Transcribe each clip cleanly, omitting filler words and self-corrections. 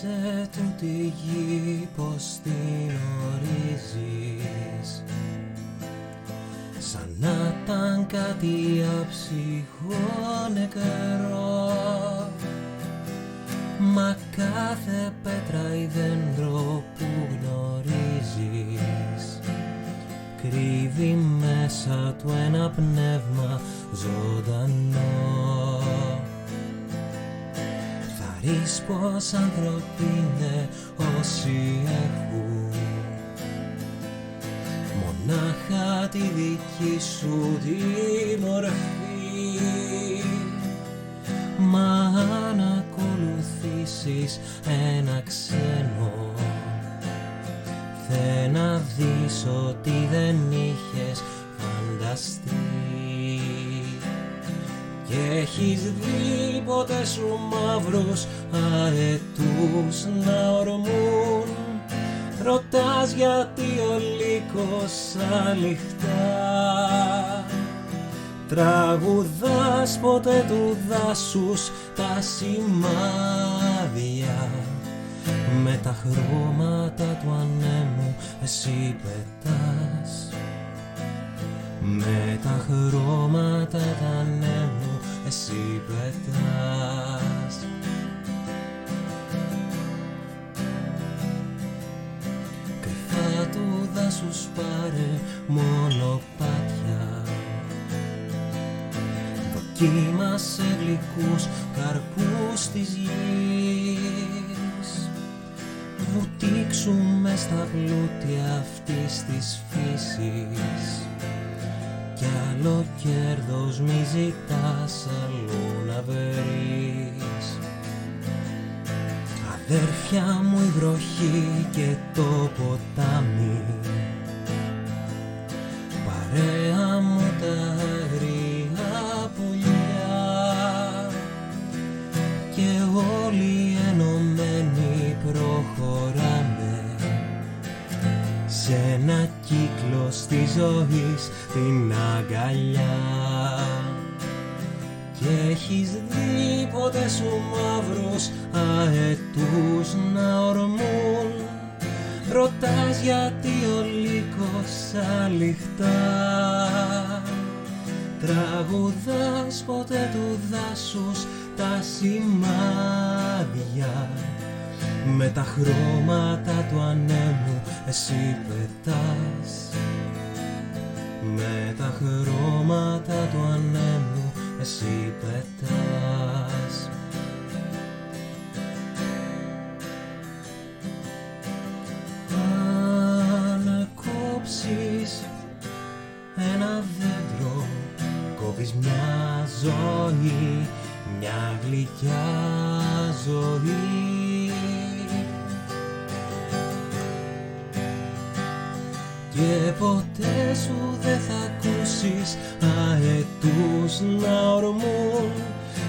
Σκέφτεσαι τούτη γη πως την ορίζεις, σαν να ήταν κάτι αψυχό νεκρό. Μα κάθε πέτρα ή δέντρο που γνωρίζεις κρύβει μέσα του ένα πνεύμα ζωντανό. Θα ρεις πως άνθρωποι είναι όσοι έχουν μονάχα τη δική σου τη μορφή. Μα αν ακολουθήσεις ένα ξένο, θε να δεις ότι δεν είχες φανταστεί. Και έχεις δει ποτέ σου μαύρους αετούς να ορμούν? Ρωτάς γιατί ο λύκος αληχτά. Τραγουδάς ποτέ του δάσους τα σημάδια, με τα χρώματα του ανέμου εσύ πετάς. Με τα χρώματα του ανέμου εσύ πετάς. Κρυφά του δάσους πάρε μονοπάτια, δοκίμασε γλυκούς καρπούς της γης. Βουτήξου μες στα πλούτια αυτής της φύσης, κι άλλο κέρδος μη ζητάς αλλού να βρεις. Αδέρφια μου η βροχή και το ποτάμι, παρέα μου τα αγρία πουλιά, και όλοι ενωμένοι προχωράμε σε ένα κύκλο στη ζωή την αγκαλιά. Και έχεις δει ποτέ σου μαύρους αετούς να ορμούν? Ρωτάς γιατί ο λύκος αληχτά. Τραγουδάς ποτέ του δάσους τα σημάδια, με τα χρώματα του ανέμου εσύ πετάς. Με τα χρώματα του ανέμου εσύ πετάς. Αν κόψεις ένα δέντρο, κόβεις μια ζωή, μια γλυκιά ζωή. Και ποτέ σου δεν θα ακούσεις αετούς να ορμούν,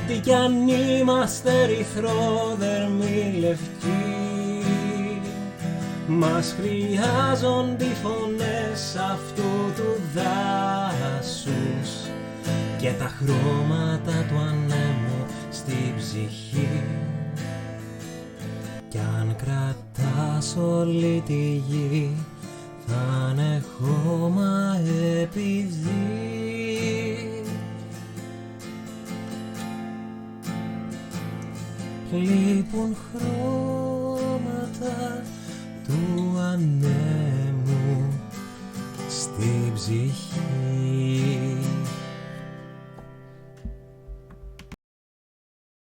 τι κι αν είμαστε ερυθρόδερμοι λευκοί. Μας χρειάζονται οι φωνές αυτού του δάσους και τα χρώματα του ανέμου στη ψυχή. Κι αν κρατάς όλη τη γη, θα είναι χώμα επειδή λείπουν χρώματα του ανέμου στη ψυχή.